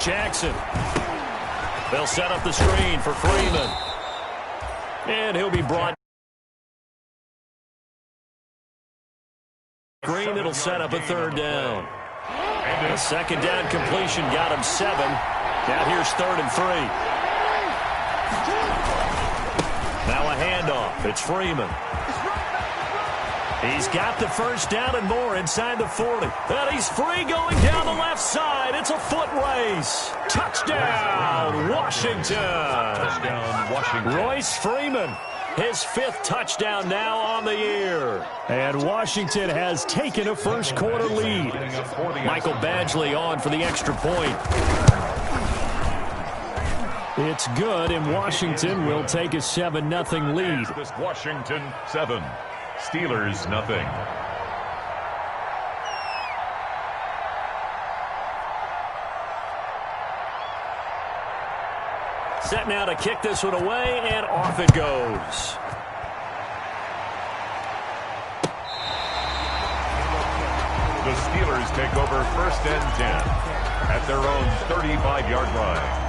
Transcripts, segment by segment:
Jackson. They'll set up the screen for Freeman. And he'll be brought. Green, it'll set up a third down. A second down completion got him 7. Now here's 3rd and 3. Now a handoff. It's Freeman. He's got the first down and more inside the 40. And he's free going down the left side. It's a foot race. Touchdown, Washington. Touchdown, Washington. Royce Freeman, his 5th touchdown now on the year. And Washington has taken a first quarter lead. Michael Badgley on for the extra point. It's good, and Washington will take a 7-0 lead. Washington 7. Steelers nothing. Set now to kick this one away, and off it goes. The Steelers take over 1st and 10 at their own 35-yard line.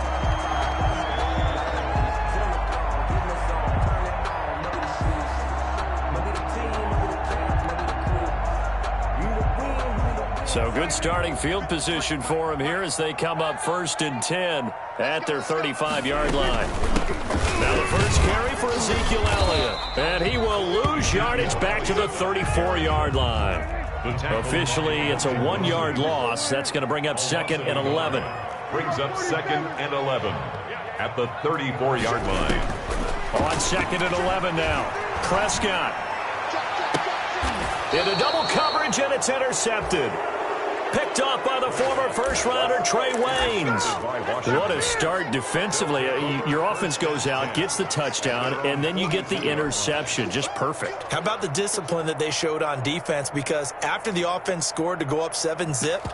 So good starting field position for him here as they come up 1st and 10 at their 35-yard line. Now the first carry for Ezekiel Elliott. And he will lose yardage back to the 34-yard line. Officially, it's a 1-yard loss. That's going to bring up 2nd and 11. Brings up 2nd and 11 at the 34-yard line. On 2nd and 11 now. Prescott. Into double coverage, and it's intercepted. Picked off by the former first-rounder Trey Waynes. What a start defensively. Your offense goes out, gets the touchdown, and then you get the interception. Just perfect. How about the discipline that they showed on defense? Because after the offense scored to go up 7-zip,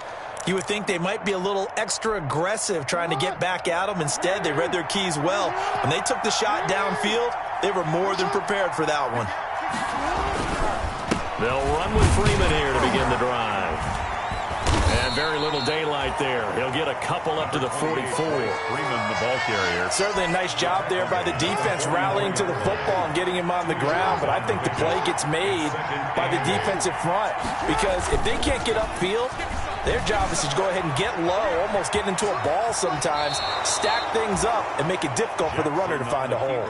you would think they might be a little extra aggressive trying to get back at them. Instead, they read their keys well. When they took the shot downfield, they were more than prepared for that one. They'll run with Freeman here to begin the drive. And very little daylight there. He'll get a couple up to the 44. Freeman, the ball carrier. Certainly a nice job there by the defense rallying to the football and getting him on the ground. But I think the play gets made by the defensive front. Because if they can't get upfield, their job is to go ahead and get low, almost get into a ball sometimes, stack things up, and make it difficult for the runner to find a hole.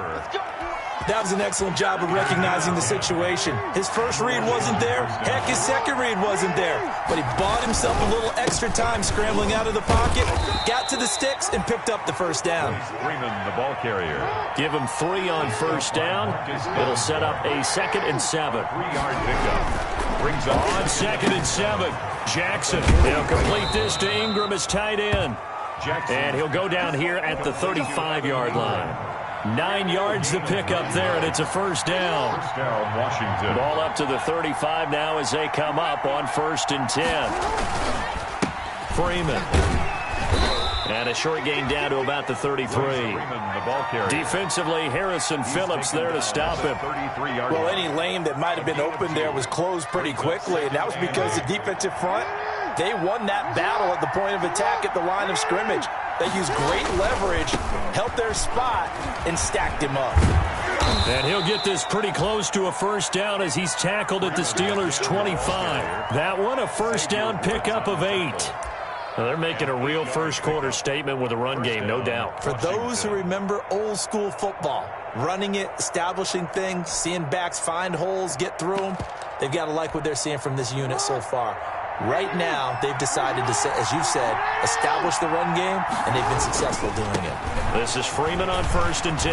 That was an excellent job of recognizing the situation. His first read wasn't there. Heck, his second read wasn't there. But he bought himself a little extra time scrambling out of the pocket, got to the sticks, and picked up the first down. Freeman, the ball carrier. Give him 3 on first down. It'll set up a 2nd and 7. 3-yard pickup. Brings up on 2nd and 7. Jackson. He'll complete this to Ingram as tight end. And he'll go down here at the 35-yard line. 9 yards to pick up there, and it's a first down. First down, Washington. Ball up to the 35 now as they come up on 1st and 10. Freeman. And a short gain down to about the 33. Freeman, the ball carrier. Defensively, Harrison Phillips there to stop him. Well, any lane that might have been open there was closed pretty quickly, and that was because the defensive front, they won that battle at the point of attack at the line of scrimmage. They used great leverage, held their spot, and stacked him up. And he'll get this pretty close to a first down as he's tackled at the Steelers' 25. That one a first down pickup of 8. Now they're making a real first quarter statement with a run game, no doubt. For those who remember old school football, running it, establishing things, seeing backs find holes, get through them, they've got to like what they're seeing from this unit so far. Right now, they've decided to, as you said, establish the run game, and they've been successful doing it. This is Freeman on 1st and 10.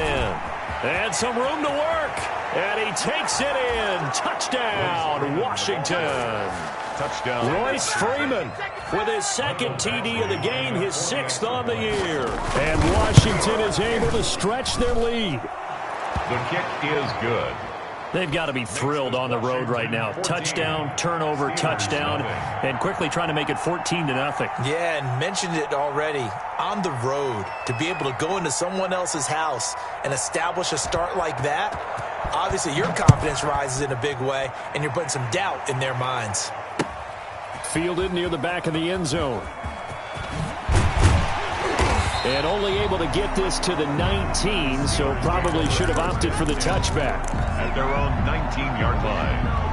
And some room to work. And he takes it in. Touchdown, Washington. Touchdown. Royce Freeman with his 2nd TD of the game, his 6th on the year. And Washington is able to stretch their lead. The kick is good. They've got to be thrilled on the road right now. Touchdown, turnover, touchdown, and quickly trying to make it 14-0. Yeah, and mentioned it already. On the road, to be able to go into someone else's house and establish a start like that, obviously your confidence rises in a big way, and you're putting some doubt in their minds. Fielded near the back of the end zone. And only able to get this to the 19, so probably should have opted for the touchback. At their own 19-yard line.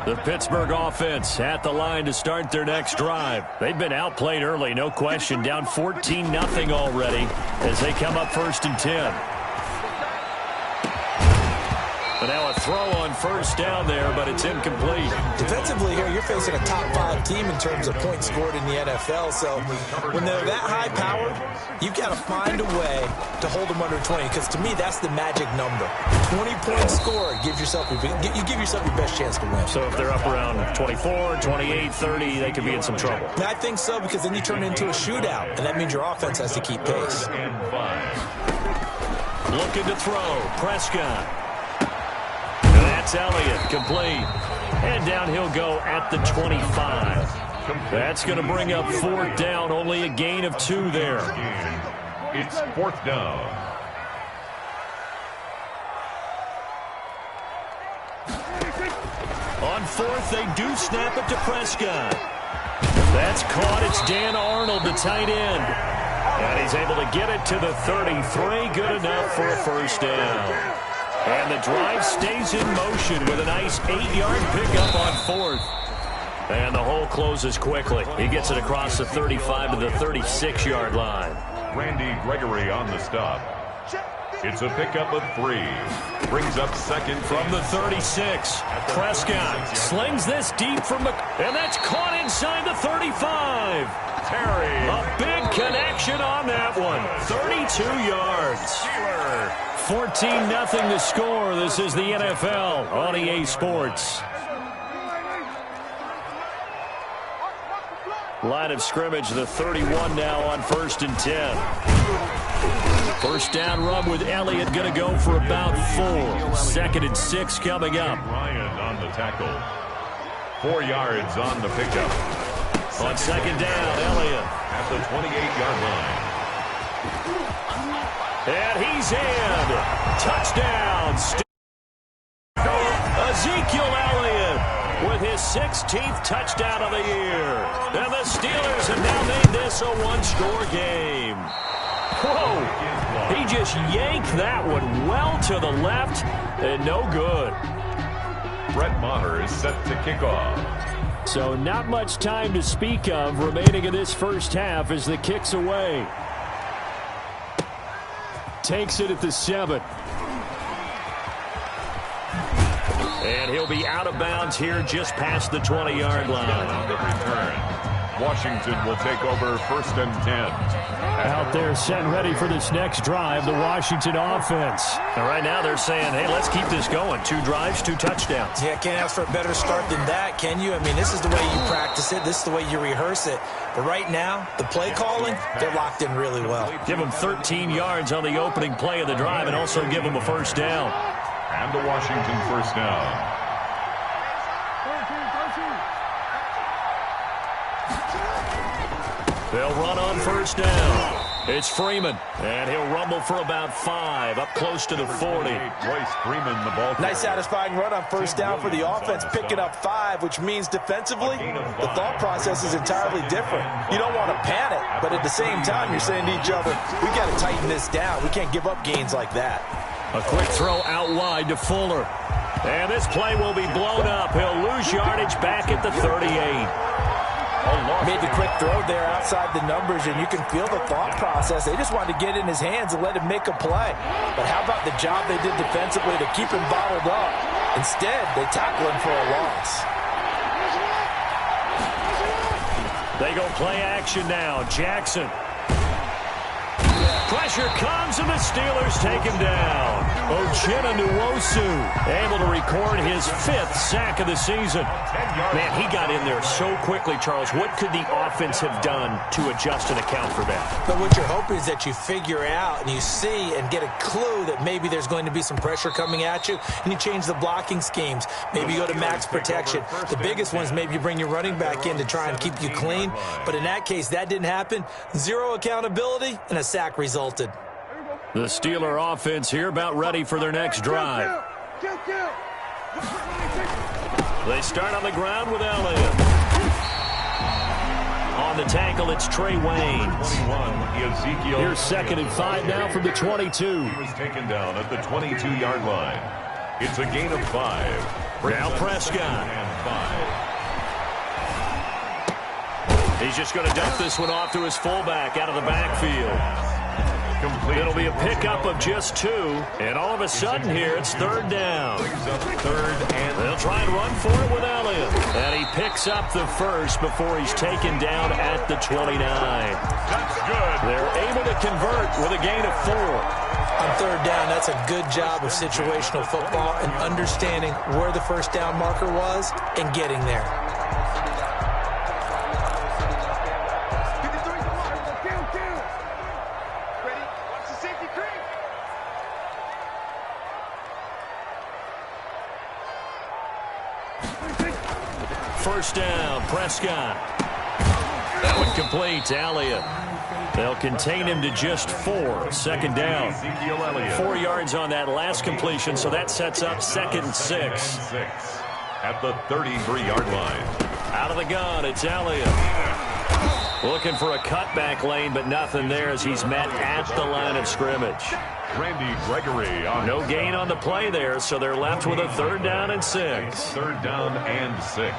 The Pittsburgh offense at the line to start their next drive. They've been outplayed early, no question. Down 14-0 already as they come up 1st and 10. But now a throw on 1st down there, but it's incomplete. Defensively here, you're facing a top 5 team in terms of points scored in the NFL. So when they're that high powered, you've got to find a way to hold them under 20. Because to me, that's the magic number. 20 points scored, you give yourself your best chance to win. So if they're up around 24, 28, 30, they could be in some trouble. I think so, because then you turn it into a shootout, and that means your offense has to keep pace. Looking to throw, Prescott. That's Elliott, complete. And down he'll go at the 25. That's going to bring up 4th down, only a gain of 2 there. It's 4th down. On 4th, they do snap it to Prescott. That's caught. It's Dan Arnold, the tight end. And he's able to get it to the 33. Good enough for a 1st down. And the drive stays in motion with a nice 8-yard pickup on 4th. And the hole closes quickly. He gets it across the 35 to the 36-yard line. Randy Gregory on the stop. It's a pickup of 3. Brings up 2nd from the 36. Prescott slings this deep from the... And that's caught inside the 35. Terry. A big connection on that one. 32 yards. 14-0 the score. This is the NFL on EA Sports. Line of scrimmage, the 31 now on 1st and 10. 1st down run with Elliott going to go for about 4. 2nd and 6 coming up. Ryan on the tackle. 4 yards on the pickup. On 2nd down, Elliott at the 28-yard line. And he's in. Touchdown. Ezekiel Elliott with his 16th touchdown of the year. And the Steelers have now made this a 1-score game. Whoa. He just yanked that one well to the left and no good. Brett Maher is set to kick off. So not much time to speak of remaining in this first half as the kick's away. Takes it at the 7. And he'll be out of bounds here just past the 20-yard line. On the return, Washington will take over 1st and 10. Out there set and ready for this next drive, the Washington offense. And right now they're saying, hey, let's keep this going. 2 drives, 2 touchdowns. Yeah, can't ask for a better start than that, can you? I mean, this is the way you practice it. This is the way you rehearse it. But right now, the play calling, they're locked in really well. Give them 13 yards on the opening play of the drive and also give them a 1st down. And the Washington 1st down. They'll run on 1st down. It's Freeman, and he'll rumble for about 5, up close to the 40. Royce Freeman, the ball carrier. Nice satisfying run on 1st down for the offense, picking up 5, which means defensively, the thought process is entirely different. You don't want to panic, but at the same time, you're saying to each other, we got to tighten this down. We can't give up gains like that. A quick throw out wide to Fuller. And this play will be blown up. He'll lose yardage back at the 38. Made the quick throw there outside the numbers, and you can feel the thought process. They just wanted to get in his hands and let him make a play. But how about the job they did defensively to keep him bottled up? Instead, they tackle him for a loss. They go play action now. Jackson. Pressure comes, and the Steelers take him down. Uchenna Nwosu able to record his 5th sack of the season. Man, he got in there so quickly, Charles. What could the offense have done to adjust and account for that? But what you're hoping is that you figure out and you see and get a clue that maybe there's going to be some pressure coming at you, and you change the blocking schemes. Maybe you go to max protection. The biggest one is maybe you bring your running back in to try and keep you clean. But in that case, that didn't happen. 0 accountability, and a sack resulted. The Steeler offense here about ready for their next drive. They start on the ground with Elliott. On the tackle, it's Trey Wayne. 21, Ezekiel. Here's 2nd and 5 now from the 22. He was taken down at the 22-yard line. It's a gain of 5. Now Prescott. And 5. He's just going to dump this one off to his fullback out of the backfield. Complete. It'll be a pickup of just 2, and all of a sudden here it's 3rd down. Brings up 3rd and They'll try and run for it with Elliott. And he picks up the first before he's taken down at the 29. that's good. They're able to convert with a gain of 4. On 3rd down, that's a good job of situational football and understanding where the first down marker was and getting there. First down, Prescott. That one complete to Elliott. They'll contain him to just 4. 2nd down. Ezekiel Elliott. 4 yards on that last completion, so that sets up 2nd and 6. At the 33-yard line. Out of the gun, it's Elliott. Looking for a cutback lane, but nothing there as he's met at the line of scrimmage. Randy Gregory. No gain on the play there, so they're left with a 3rd down and 6. 3rd down and 6.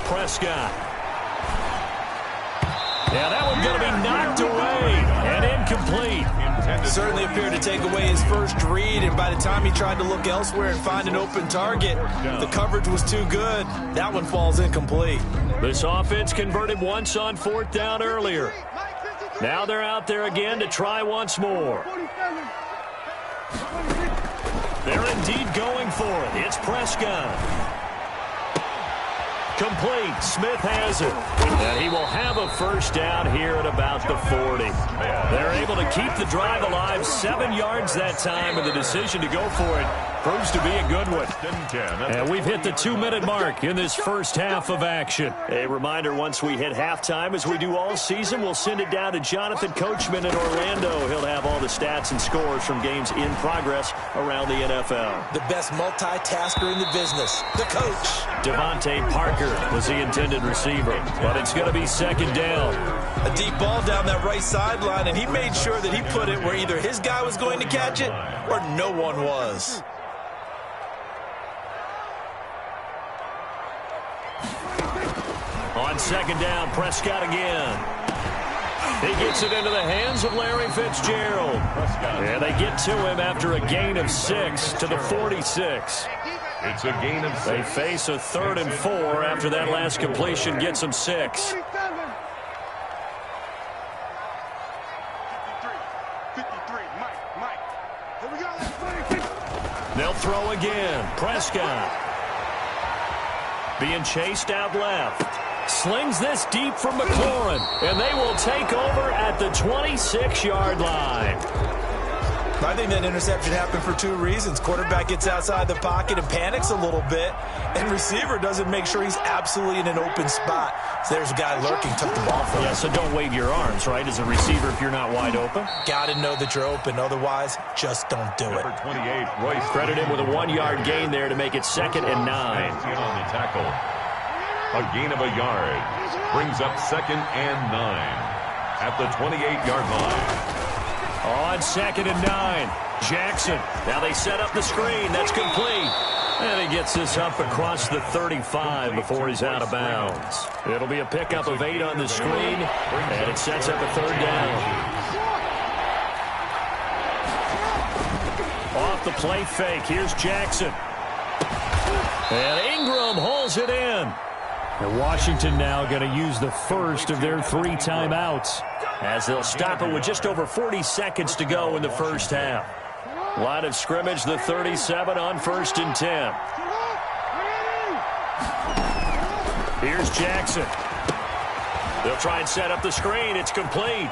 Prescott. Yeah, that one's going to be knocked away and incomplete. Certainly appeared to take away his first read, and by the time he tried to look elsewhere and find an open target, the coverage was too good. That one falls incomplete. This offense converted once on 4th down earlier. Now they're out there again to try once more. They're indeed going for it. It's Prescott. Complete. Smith has it. And he will have a first down here at about the 40. They're able to keep the drive alive. 7 yards that time, and the decision to go for it proves to be a good one. And we've hit the 2-minute mark in this first half of action. A reminder, once we hit halftime, as we do all season, we'll send it down to Jonathan Coachman in Orlando. He'll have all the stats and scores from games in progress around the NFL. The best multitasker in the business, the coach. Devontae Parker was the intended receiver, but it's going to be 2nd down. A deep ball down that right sideline, and he made sure that he put it where either his guy was going to catch it or no one was. On 2nd down, Prescott again. He gets it into the hands of Larry Fitzgerald. And they get to him after a gain of 6 to the 46. It's a gain of 6. They face a 3rd and 4 after that last completion gets them 6. They'll throw again. Prescott being chased out left. Slings this deep from McLaurin, and they will take over at the 26-yard line. I think that interception happened for 2 reasons. Quarterback gets outside the pocket and panics a little bit, and receiver doesn't make sure he's absolutely in an open spot. So there's a guy lurking, took the ball from him. Yeah, so don't wave your arms, right, as a receiver if you're not wide open. Got to know that you're open. Otherwise, just don't do it. Number 28, Royce. Credit him with a 1-yard gain there to make it 2nd and 9. On the tackle. A gain of a yard. Brings up 2nd and 9. At the 28-yard line. On 2nd and 9, Jackson. Now they set up the screen. That's complete. And he gets this up across the 35 before he's out of bounds. It'll be a pickup of 8 on the screen, and it sets up a 3rd down. Off the play fake, here's Jackson. And Ingram holds it in. And Washington now going to use the first of their 3 timeouts, as they'll stop it with just over 40 seconds to go in the first half. Line of scrimmage, the 37 on 1st and 10. Here's Jackson. They'll try and set up the screen. It's complete.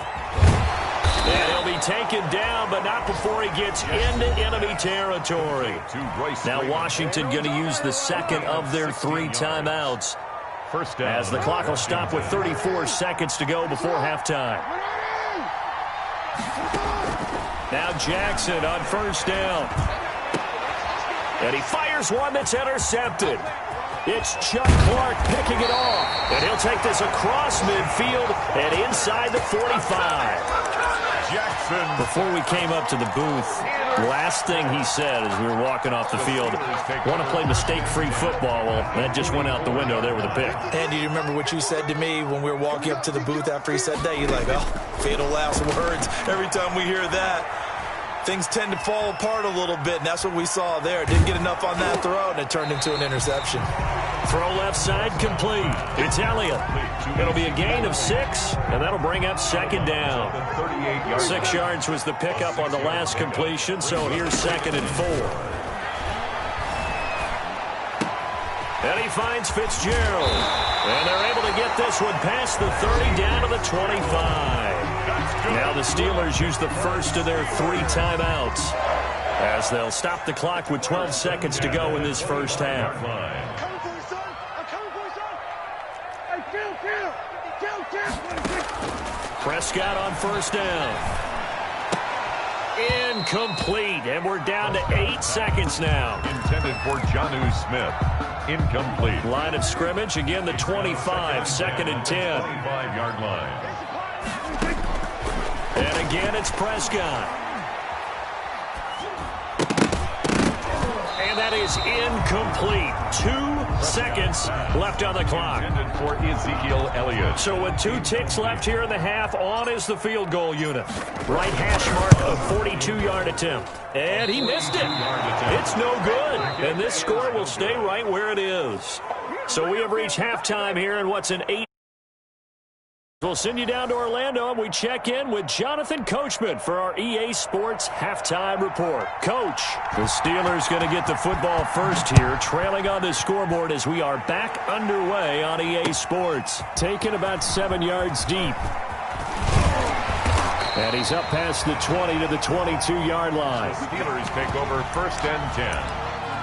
And he'll be taken down, but not before he gets into enemy territory. Now Washington going to use the second of their 3 timeouts, First down. as the clock will stop with 34 seconds to go before halftime. Now Jackson on 1st down. And he fires one that's intercepted. It's Chuck Clark picking it off. And he'll take this across midfield and inside the 45. Jackson. Before we came up to the booth, last thing he said as we were walking off the field, want to play mistake-free football. Well, that just went out the window there with a pick. Andy, do you remember what you said to me when we were walking up to the booth after he said that? You're like, oh, fatal last words. Every time we hear that, things tend to fall apart a little bit, and that's what we saw there. Didn't get enough on that throw, and it turned into an interception. Throw left side complete. It's Elliott. It'll be a gain of 6, and that'll bring up second down. 6 yards was the pickup on the last completion, so here's 2nd and 4. And he finds Fitzgerald. And they're able to get this one past the 30 down to the 25. Now the Steelers use the first of their 3 timeouts as they'll stop the clock with 12 seconds to go in this first half. Prescott on first down. Incomplete, and we're down to 8 seconds now. Intended for Jonnu Smith. Incomplete. Line of scrimmage, again the 25, 2nd and 10. 25-yard line. And again, it's Prescott. And that is incomplete. 2 seconds left on the clock. Intended for Ezekiel Elliott. So with 2 ticks left here in the half, on is the field goal unit. Right hash mark, a 42-yard attempt. And he missed it. It's no good. And this score will stay right where it is. So we have reached halftime here in what's an 8. We'll send you down to Orlando, and we check in with Jonathan Coachman for our EA Sports Halftime Report. Coach, the Steelers going to get the football first here, trailing on the scoreboard as we are back underway on EA Sports. Taken about 7 yards deep. And he's up past the 20 to the 22-yard line. The Steelers take over 1st and 10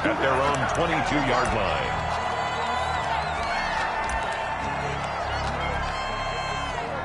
at their own 22-yard line.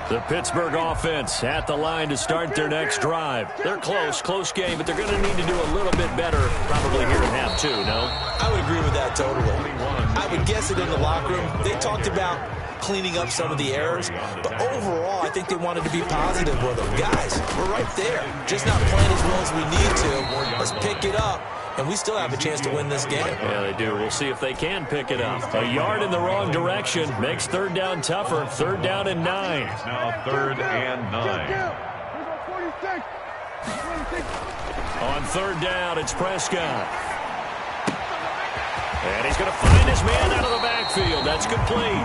The Pittsburgh offense at the line to start their next drive. They're close game, but they're going to need to do a little bit better probably here in half 2, no? I would agree with that totally. I would guess it in the locker room. They talked about cleaning up some of the errors, but overall, I think they wanted to be positive with them. Guys, we're right there. Just not playing as well as we need to. Let's pick it up. And we still have a chance to win this game. Yeah, they do. We'll see if they can pick it up. A yard in the wrong direction makes 3rd down tougher. 3rd down and 9. Now 3rd and 9. On 3rd down, it's Prescott. And he's going to find his man out of the backfield. That's complete.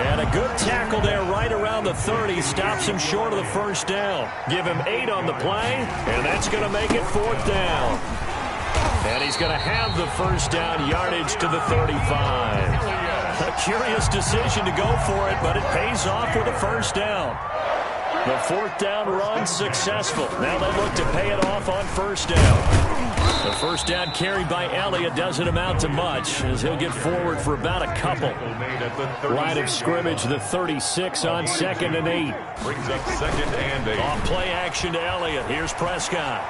And a good tackle there right around the 30. Stops him short of the 1st down. Give him 8 on the play, and that's going to make it 4th down. And he's going to have the 1st down yardage to the 35. A curious decision to go for it, but it pays off with a 1st down. The 4th down run successful. Now they look to pay it off on 1st down. The 1st down carried by Elliott doesn't amount to much as he'll get forward for about a couple. Line of scrimmage, the 36 on 2nd and 8. Brings up 2nd and 8. Off play action to Elliott. Here's Prescott.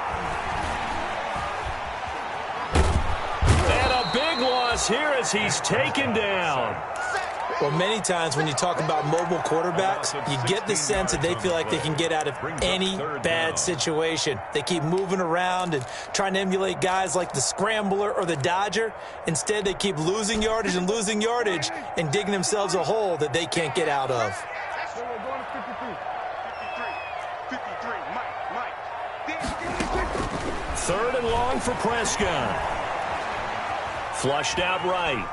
Loss here as he's taken down. Well, many times when you talk about mobile quarterbacks, you get the sense that they feel like they can get out of any bad situation. They keep moving around and trying to emulate guys like the Scrambler or the Dodger. Instead, they keep losing yardage and digging themselves a hole that they can't get out of. 3rd and long for Prescott. Flushed out right.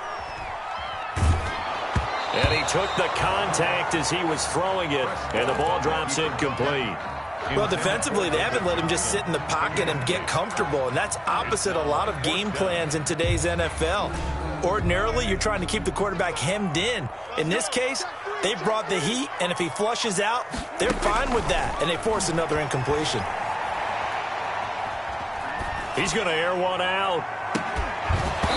And he took the contact as he was throwing it, and the ball drops incomplete. Well, defensively, they haven't let him just sit in the pocket and get comfortable, and that's opposite a lot of game plans in today's NFL. Ordinarily, you're trying to keep the quarterback hemmed in. In this case, they brought the heat, and if he flushes out, they're fine with that, and they force another incompletion. He's going to air one out.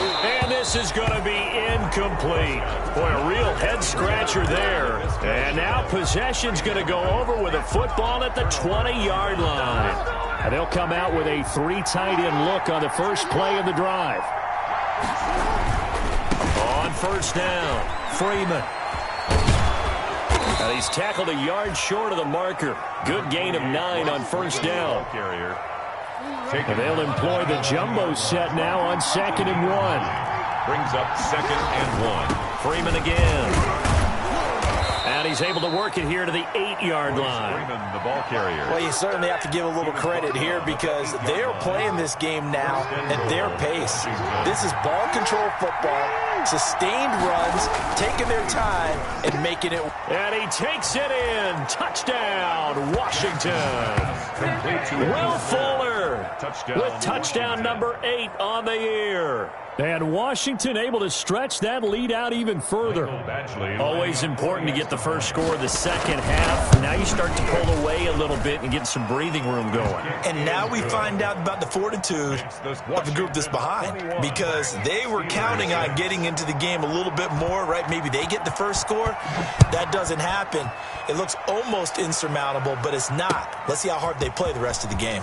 And this is going to be incomplete. Boy, a real head-scratcher there. And now possession's going to go over with a football at the 20-yard line. And they'll come out with a 3 tight end look on the first play of the drive. On first down, Freeman. And he's tackled a yard short of the marker. Good gain of 9 on first down. And they'll employ the jumbo set now on 2nd and 1. Brings up 2nd and 1. Freeman again. And he's able to work it here to the 8-yard line. Freeman, the ball carrier. Well, you certainly have to give a little credit here because they're playing this game now at their pace. This is ball control football, sustained runs, taking their time and making it. And he takes it in. Touchdown, Washington. Will Fuller with touchdown number 8 on the year. And Washington able to stretch that lead out even further. Always important to get the first score of the second half. Now you start to pull away a little bit and get some breathing room going. And now we find out about the fortitude of the group that's behind because they were counting on getting into the game a little bit more, right? Maybe they get the first score. That doesn't happen. It looks almost insurmountable, but it's not. Let's see how hard they play the rest of the game.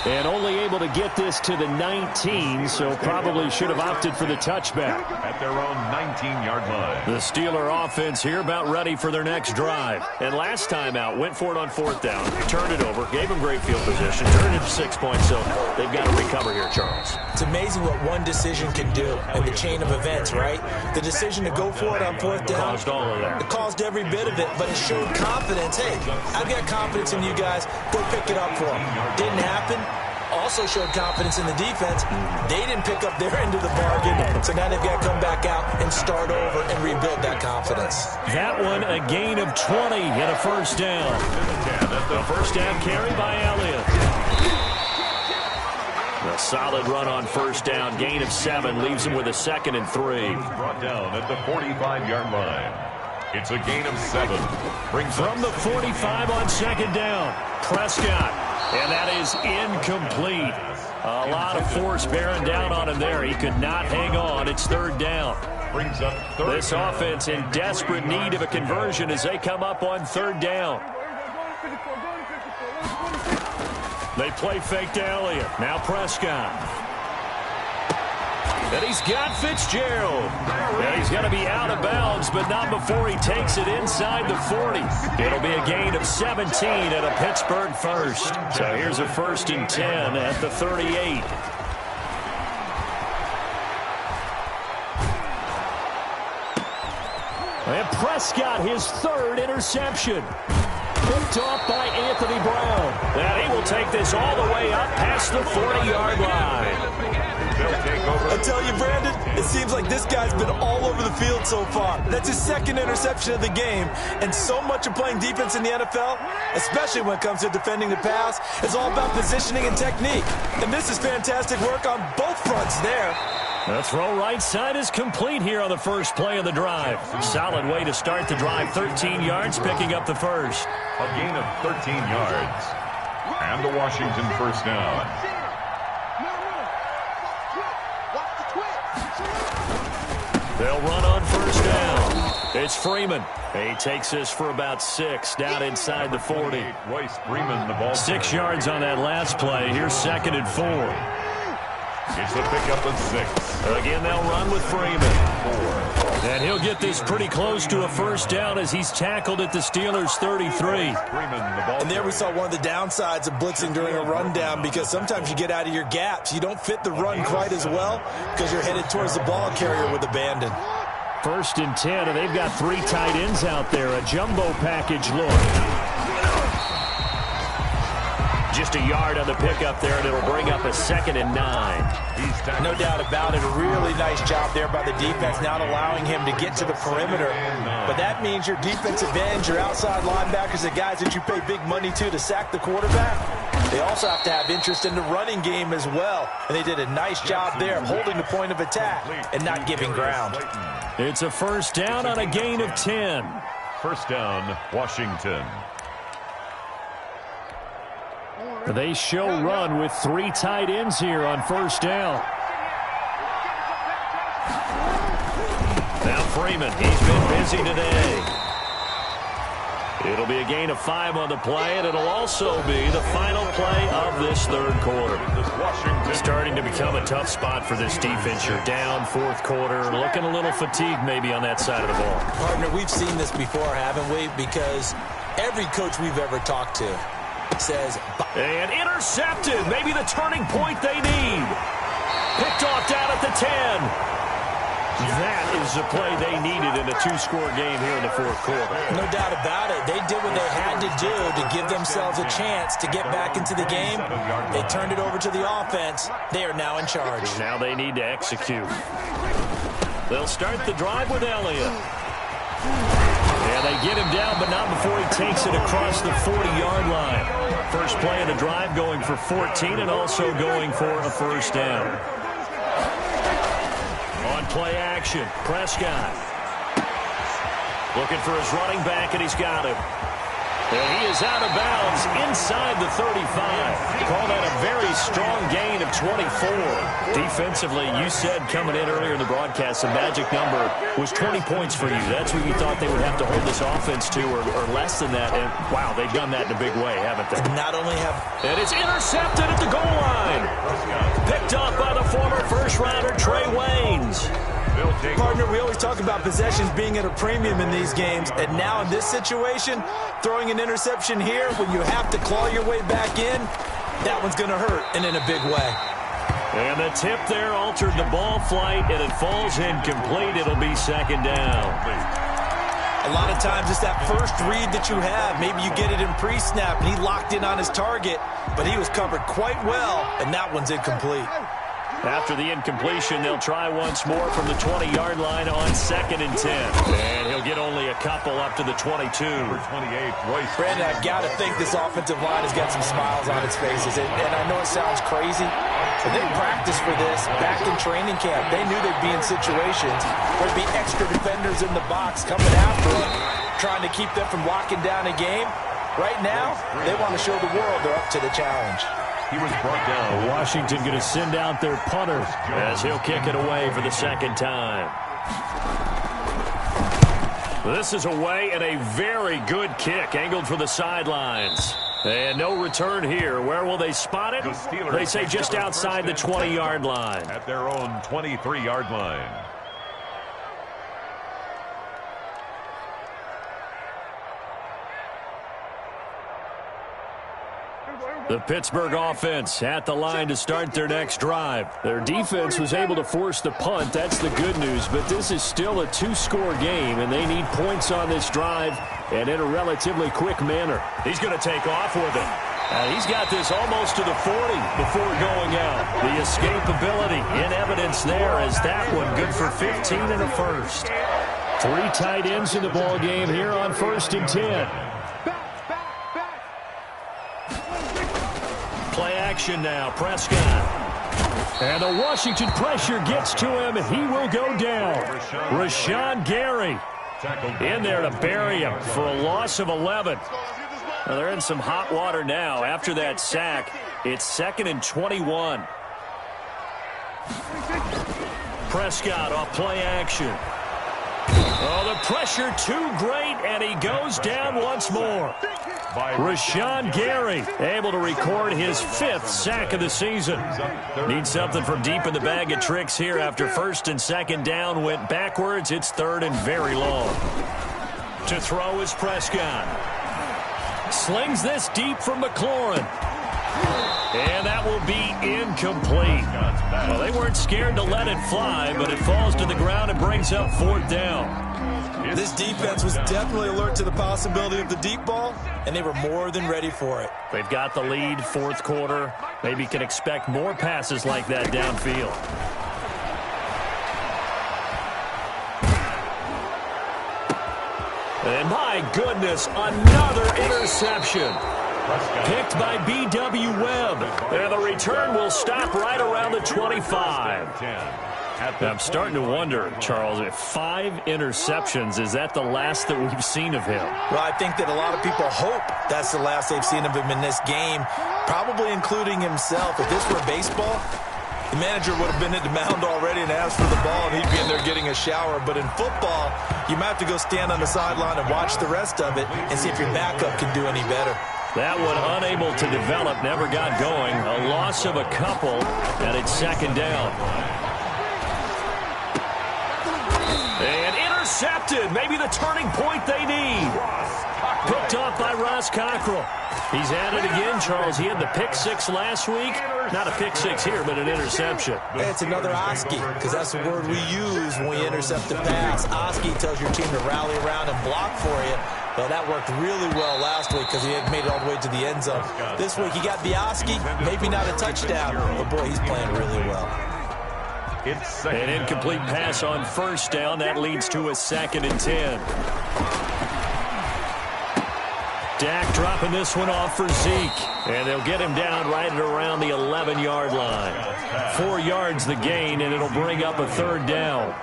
And only able to get this to the 19, so probably should have opted for the touchback. At their own 19-yard line. The Steeler offense here about ready for their next drive. And last time out, went for it on 4th down, turned it over, gave them great field position, turned it to 6 points, so they've got to recover here, Charles. It's amazing what one decision can do in the chain of events, right? The decision to go for it on 4th down. Caused all of that. It caused every bit of it, but it showed confidence. Hey, I've got confidence in you guys. Go pick it up for them. Didn't happen. Also showed confidence in the defense. They didn't pick up their end of the bargain, so now they've got to come back out and start over and rebuild that confidence. That one a gain of 20 and a first down. The first down carry by Elliott. A solid run on first down, gain of 7, leaves him with a 2nd and 3. Brought down at the 45-yard line. It's a gain of 7. Brings from the 45 on 2nd down. Prescott. And that is incomplete. A lot of force bearing down on him there. He could not hang on. It's 3rd down. Brings up 3rd this down. Offense in desperate need of a conversion as they come up on 3rd down. They play fake to Elliott. Now Prescott. And he's got Fitzgerald. And he's going to be out of bounds, but not before he takes it inside the 40. It'll be a gain of 17 and a Pittsburgh first. So here's a 1st and 10 at the 38. And Prescott, his 3rd interception. Picked off by Anthony Brown. And he will take this all the way up past the 40-yard line. I tell you, Brandon, it seems like this guy's been all over the field so far. That's his 2nd interception of the game. And so much of playing defense in the NFL, especially when it comes to defending the pass, is all about positioning and technique. And this is fantastic work on both fronts there. The throw right side is complete here on the first play of the drive. Solid way to start the drive. 13 yards, picking up the first. A gain of 13 yards. And the Washington first down. They'll run on first down. It's Freeman. He takes this for about 6 down inside the 40. Royce Freeman, the ball. 6 yards on that last play. Here's 2nd and 4. It's a pickup of 6. Again, they'll run with Freeman. 4. And he'll get this pretty close to a first down as he's tackled at the Steelers' 33. Freeman, the ball. And there we saw one of the downsides of blitzing during a rundown because sometimes you get out of your gaps. You don't fit the run quite as well because you're headed towards the ball carrier with abandon. 1st and 10, and they've got 3 tight ends out there. A jumbo package look. Just a yard on the pickup there, and it'll bring up a 2nd and 9. No doubt about it. A really nice job there by the defense, not allowing him to get to the perimeter. But that means your defensive ends, your outside linebackers, the guys that you pay big money to sack the quarterback, they also have to have interest in the running game as well. And they did a nice job there of holding the point of attack and not giving ground. It's a first down on a gain of 10. First down, Washington. They show run with 3 tight ends here on first down. Now Freeman, he's been busy today. It'll be a gain of 5 on the play, and it'll also be the final play of this third quarter. Starting to become a tough spot for this defense. You're down fourth quarter, looking a little fatigued maybe on that side of the ball. Partner, we've seen this before, haven't we? Because every coach we've ever talked to says... And intercepted, maybe the turning point they need. Picked off down at the 10. That is the play they needed in a 2-score game here in the fourth quarter. No doubt about it. They did what they had to do to give themselves a chance to get back into the game. They turned it over to the offense. They are now in charge. Now they need to execute. They'll start the drive with Elliott. And they get him down, but not before he takes it across the 40-yard line. First play of the drive going for 14 and also going for a first down. On play action, Prescott. Looking for his running back, and he's got him. And he is out of bounds inside the 35. Call that a very strong gain of 24. Defensively, you said coming in earlier in the broadcast, the magic number was 20 points for you. That's what you thought they would have to hold this offense to, or less than that. And, wow, they've done that in a big way, haven't they? Not only have... And it's intercepted at the goal line. Picked up by the former first-rounder, Trey Waynes. Partner, we always talk about possessions being at a premium in these games, and now in this situation, throwing an interception here when you have to claw your way back in, that one's going to hurt, and in a big way. And the tip there altered the ball flight, and it falls incomplete. It'll be second down. A lot of times it's that first read that you have. Maybe you get it in pre-snap, and he locked in on his target, but he was covered quite well, and that one's incomplete. After the incompletion, they'll try once more from the 20-yard line on 2nd and 10. And he'll get only a couple up to the 22. Brandon, I've got to think this offensive line has got some smiles on its faces. And I know it sounds crazy, but they practiced for this back in training camp. They knew they'd be in situations where there'd be extra defenders in the box coming after them, trying to keep them from locking down a game. Right now, they want to show the world they're up to the challenge. He was brought down. Washington going to send out their punter as he'll kick it away for the second time. This is away and a very good kick, angled for the sidelines. And no return here. Where will they spot it? They say just outside the 20-yard line. At their own 23-yard line. The Pittsburgh offense at the line to start their next drive. Their defense was able to force the punt. That's the good news. But this is still a 2-score game, and they need points on this drive and in a relatively quick manner. He's going to take off with it. He's got this almost to the 40 before going out. The escapability in evidence there as that one good for 15 and a first. 3 tight ends in the ball game here on 1st and 10. Play action now, Prescott. And the Washington pressure gets to him. He will go down. Rashawn Gary in there to bury him for a loss of 11. Now they're in some hot water now. After that sack, it's 2nd and 21. Prescott off play action. Oh, the pressure too great, and he goes down once more. Rashawn Gary able to record his 5th sack of the season. Needs something from deep in the bag of tricks here after 1st and 2nd down went backwards. It's 3rd and very long. To throw is Prescott. Slings this deep from McLaurin. And that will be incomplete. Well, they weren't scared to let it fly, but it falls to the ground and brings up 4th down. This defense was definitely alert to the possibility of the deep ball, and they were more than ready for it. They've got the lead, 4th quarter. Maybe can expect more passes like that downfield. And my goodness, another interception. Picked by B.W. Webb. And the return will stop right around the 25. I'm starting to wonder, Charles, if 5 interceptions, is that the last that we've seen of him? Well, I think that a lot of people hope that's the last they've seen of him in this game, probably including himself. If this were baseball, manager would have been at the mound already and asked for the ball, and he'd be in there getting a shower. But in football, you might have to go stand on the sideline and watch the rest of it and see if your backup can do any better. That one unable to develop, never got going. A loss of a couple, and it's second down. And intercepted. Maybe the turning point they need. Picked off by Ross Cockrell. He's at it again, Charles. He had the pick six last week. Not a pick six here, but an interception. Hey, it's another Oski, because that's the word we use when we intercept a pass. Oski tells your team to rally around and block for you. Well, that worked really well last week because he had made it all the way to the end zone. This week he got the Oski, maybe not a touchdown, but boy, he's playing really well. An incomplete pass on first down. That leads to a 2nd and 10. Dak dropping this one off for Zeke. And they'll get him down right at around the 11-yard line. 4 yards the gain, and it'll bring up a 3rd down.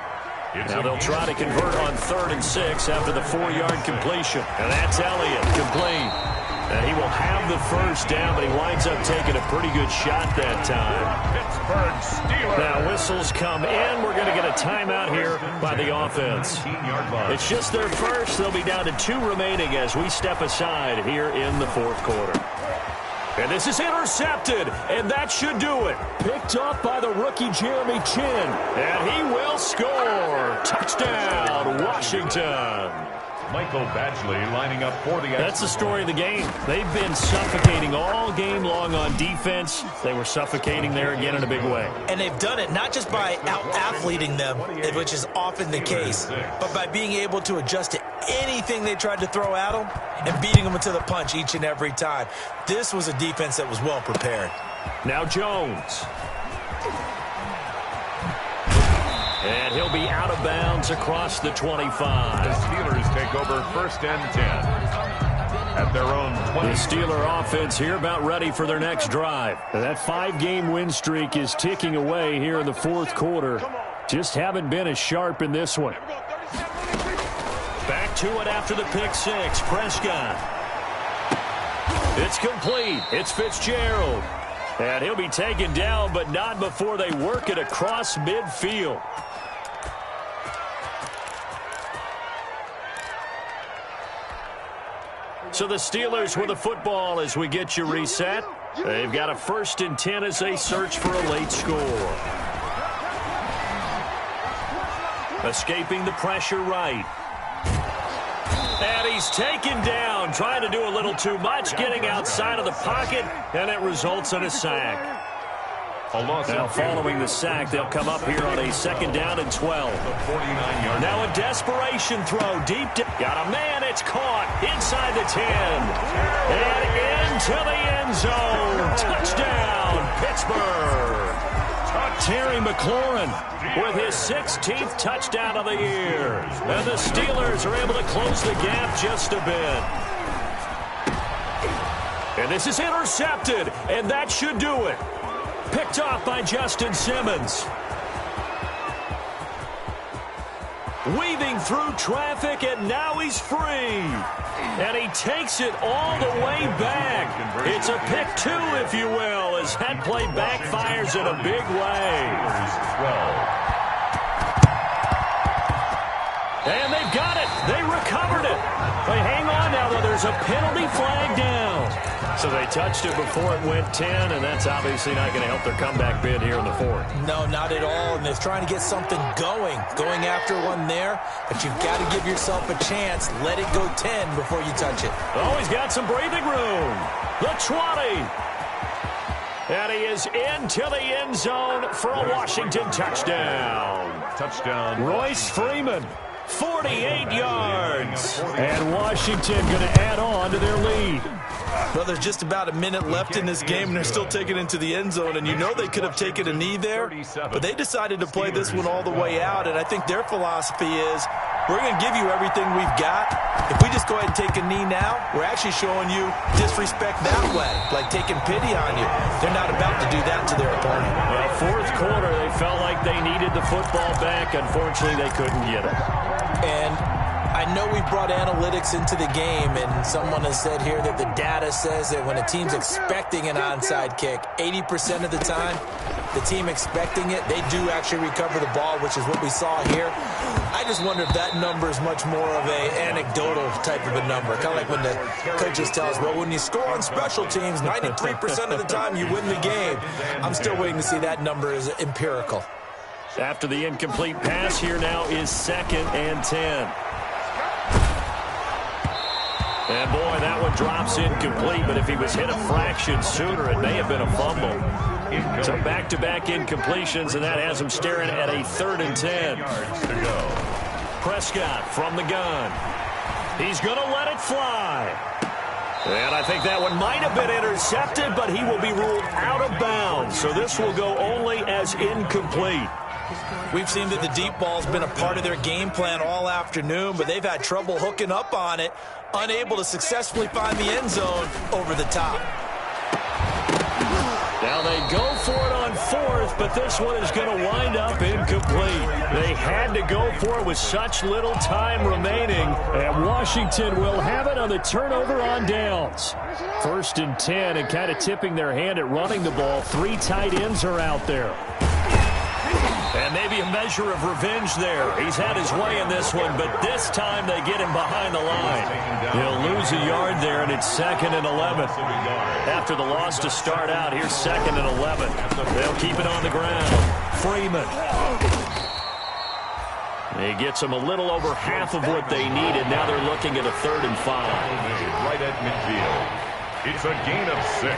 Now they'll try to convert on 3rd and 6 after the 4-yard completion. And that's Elliott, complete. And he will have the first down, but he winds up taking a pretty good shot that time. Pittsburgh Steelers. Now whistles come in. We're going to get a timeout here by the offense. It's just their first. They'll be down to 2 remaining as we step aside here in the 4th quarter. And this is intercepted, and that should do it. Picked up by the rookie Jeremy Chin, and he will score. Touchdown, Washington. Michael Badgley lining up for the... That's the story of the game. They've been suffocating all game long on defense. They were suffocating there again in a big way. And they've done it not just by out-athleting them, which is often the case, but by being able to adjust to anything they tried to throw at them and beating them to the punch each and every time. This was a defense that was well prepared. Now Jones. And he'll be out of bounds across the 25. The Steelers take over 1st and 10 at their own 20. The Steeler offense here about ready for their next drive. That 5-game win streak is ticking away here in the 4th quarter. Just haven't been as sharp in this one. Back to it after the pick 6. Prescott. It's complete. It's Fitzgerald. And he'll be taken down, but not before they work it across midfield. So the Steelers with the football as we get you reset. They've got a 1st and 10 as they search for a late score. Escaping the pressure right. And he's taken down, trying to do a little too much, getting outside of the pocket, and it results in a sack. Now following the sack, they'll come up here on a 2nd down and 12. Now a desperation throw deep. Got a man, it's caught inside the 10. And into the end zone. Touchdown, Pittsburgh. Terry McLaurin with his 16th touchdown of the year. And the Steelers are able to close the gap just a bit. And this is intercepted, and that should do it. Picked off by Justin Simmons. Weaving through traffic, and now he's free. And he takes it all the way back. It's a pick 2, if you will, as that play backfires in a big way. And they've got it. They recovered it. They hang on now, though. There's a penalty flag down. So they touched it before it went 10, and that's obviously not going to help their comeback bid here in the 4th. No, not at all, and they're trying to get something going after one there, but you've got to give yourself a chance. Let it go 10 before you touch it. Oh, he's got some breathing room. The 20. And he is into the end zone for a Washington touchdown. Touchdown. Royce Freeman. 48 yards. And Washington going to add on to their lead. Well, there's just about a minute left in this game, and they're still taking it into the end zone. And you know they could have taken a knee there, but they decided to play this one all the way out. And I think their philosophy is, we're going to give you everything we've got. If we just go ahead and take a knee now, we're actually showing you disrespect that way, like taking pity on you. They're not about to do that to their opponent. Well, 4th quarter, they felt like they needed the football back. Unfortunately, they couldn't get it. And I know we brought analytics into the game, and someone has said here that the data says that when a team's expecting an onside kick, 80% of the time, the team expecting it, they do actually recover the ball, which is what we saw here. I just wonder if that number is much more of a anecdotal type of a number. Kind of like when the coaches tell us, well, when you score on special teams, 93% of the time you win the game. I'm still waiting to see that number is empirical. After the incomplete pass, here now is 2nd and 10. And, boy, that one drops incomplete, but if he was hit a fraction sooner, it may have been a fumble. So back-to-back incompletions, and that has him staring at a 3rd and 10. Prescott from the gun. He's going to let it fly. And I think that one might have been intercepted, but he will be ruled out of bounds. So this will go only as incomplete. We've seen that the deep ball's been a part of their game plan all afternoon, but they've had trouble hooking up on it, unable to successfully find the end zone over the top. Now they go for it on 4th, but this one is going to wind up incomplete. They had to go for it with such little time remaining, and Washington will have it on the turnover on downs. 1st and 10, and kind of tipping their hand at running the ball. 3 tight ends are out there. And maybe a measure of revenge there. He's had his way in this one, but this time they get him behind the line. He'll lose a yard there, and it's 2nd and 11. After the loss to start out, here's 2nd and 11. They'll keep it on the ground. Freeman. He gets them a little over half of what they needed. Now they're looking at a 3rd and 5. Right at midfield. It's a gain of 6.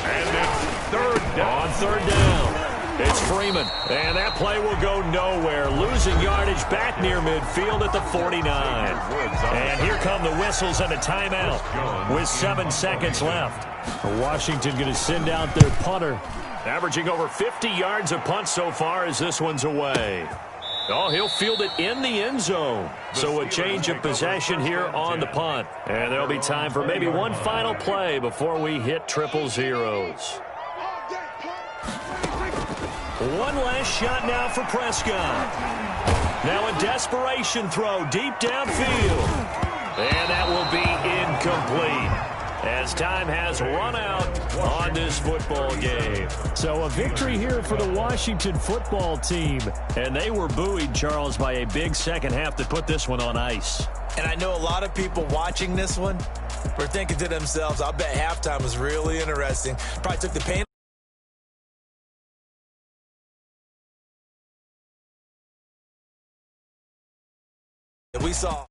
And it's 3rd down. On 3rd down. It's Freeman, and that play will go nowhere. Losing yardage back near midfield at the 49. And here come the whistles and a timeout with 7 seconds left. Washington going to send out their punter. Averaging over 50 yards a punt so far as this one's away. Oh, he'll field it in the end zone. So a change of possession here on the punt. And there'll be time for maybe one final play before we hit 000. One last shot now for Prescott. Now a desperation throw deep downfield. And that will be incomplete as time has run out on this football game. So a victory here for the Washington football team. And they were buoyed, Charles, by a big second half that put this one on ice. And I know a lot of people watching this one were thinking to themselves, I'll bet halftime was really interesting. Probably took the pain. We saw